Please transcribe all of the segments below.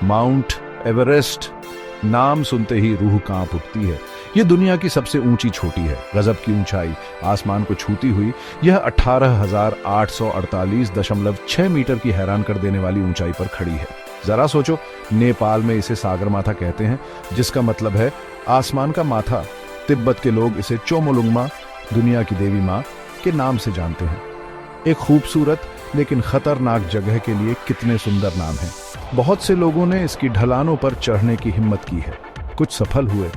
Mount Everest नाम सुनते ही रूह कांप उठती है। यह दुनिया की सबसे ऊंची चोटी है। गजब की ऊंचाई, आसमान को छूती हुई यह 18,848.6 मीटर की हैरान कर देने वाली ऊंचाई पर खड़ी है। जरा सोचो, नेपाल में इसे सागरमाथा कहते हैं, जिसका मतलब है आसमान का माथा। तिब्बत के लोग इसे चोमोलुंगमा, दुनिया की देवी मां के नाम से जानते हैं। एक खूबसूरत लेकिन खतरनाक जगह के लिए कितने सुंदर नाम हैं। बहुत से लोगों ने इसकी ढलानों पर चढ़ने की हिम्मत की है। कुछ सफल हुए,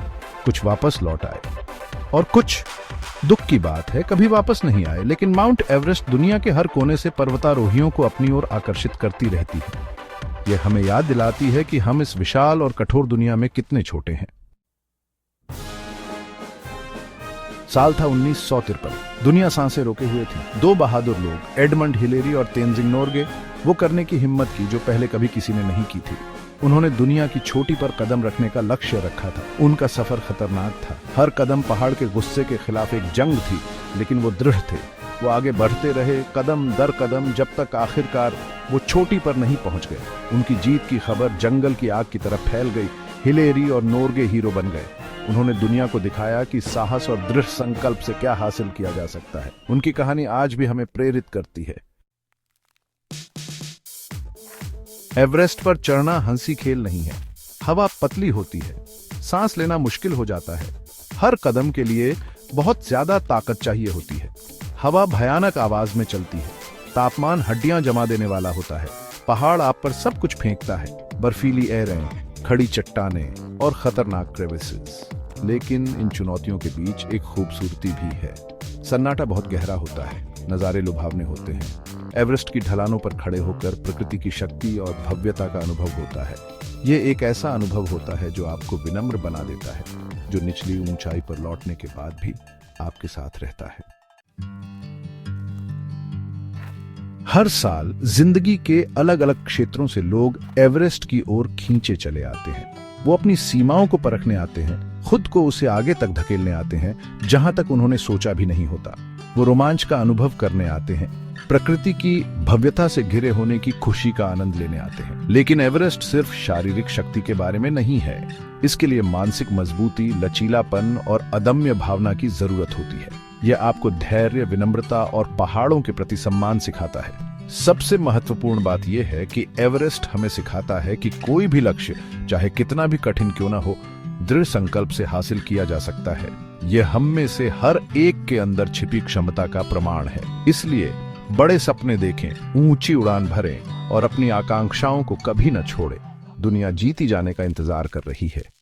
कुछ वापस लौट आए और कुछ, दुख की बात है, कभी वापस नहीं आए। लेकिन माउंट एवरेस्ट दुनिया के हर कोने से पर्वतारोहियों को अपनी ओर आकर्षित करती रहती है। यह हमें याद दिलाती है कि हम इस विशाल और कठोर दुनिया में कितने छोटे हैं। साल था 1953। दुनिया सांसें रोके हुए थी। दो बहादुर लोग, एडमंड हिलेरी और तेनजिंग नोर्गे, वो करने की हिम्मत की जो पहले कभी किसी ने नहीं की थी। उन्होंने दुनिया की चोटी पर कदम रखने का लक्ष्य रखा था। उनका सफर खतरनाक था। हर कदम पहाड़ के गुस्से के खिलाफ एक जंग थी, लेकिन वो दृढ़ थे। वो आगे बढ़ते रहे, कदम दर कदम, जब तक आखिरकार वो चोटी पर नहीं पहुंच गए। उनकी जीत की खबर जंगल की आग की तरफ फैल गई। हिलेरी और नोर्गे हीरो बन गए। उन्होंने दुनिया को दिखाया कि साहस और दृढ़ संकल्प से क्या हासिल किया जा सकता है। उनकी कहानी आज भी हमें प्रेरित करती है। एवरेस्ट पर चढ़ना हंसी खेल नहीं है। हवा पतली होती है, सांस लेना मुश्किल हो जाता है। हर कदम के लिए बहुत ज्यादा ताकत चाहिए होती है। हवा भयानक आवाज में चलती है। तापमान हड्डियां जमा देने वाला होता है। पहाड़ आप पर सब कुछ फेंकता है, बर्फीली एरें, खड़ी चट्टानें और खतरनाक क्रेविसेस। लेकिन इन चुनौतियों के बीच एक खूबसूरती भी है। सन्नाटा बहुत गहरा होता है, नज़ारे लुभावने होते हैं। एवरेस्ट की ढलानों पर खड़े होकर प्रकृति की शक्ति और भव्यता का अनुभव होता है। ये एक ऐसा अनुभव होता है जो आपको विनम्र बना देता है, जो निचली ऊंचाई पर लौटने के बाद भी आपके साथ रहता है। हर साल जिंदगी के अलग अलग क्षेत्रों से लोग एवरेस्ट की ओर खींचे चले आते हैं। वो अपनी सीमाओं को परखने आते हैं, खुद को उसे आगे तक धकेलने आते हैं जहां तक उन्होंने सोचा भी नहीं होता। वो रोमांच का अनुभव करने आते हैं, प्रकृति की भव्यता से घिरे होने की खुशी का आनंद लेने आते हैं। लेकिन एवरेस्ट सिर्फ शारीरिक शक्ति के बारे में नहीं है। इसके लिए मानसिक मजबूती, लचीलापन और अदम्य भावना की जरूरत होती है। यह आपको धैर्य, विनम्रता और पहाड़ों के प्रति सम्मान सिखाता है। सबसे महत्वपूर्ण बात यह है कि एवरेस्ट हमें सिखाता है कि कोई भी लक्ष्य, चाहे कितना भी कठिन क्यों ना हो, दृढ़ संकल्प से हासिल किया जा सकता है। यह हम में से हर एक के अंदर छिपी क्षमता का प्रमाण है। इसलिए बड़े सपने देखें, ऊंची उड़ान भरें और अपनी आकांक्षाओं को कभी न छोड़ें। दुनिया जीती जाने का इंतजार कर रही है।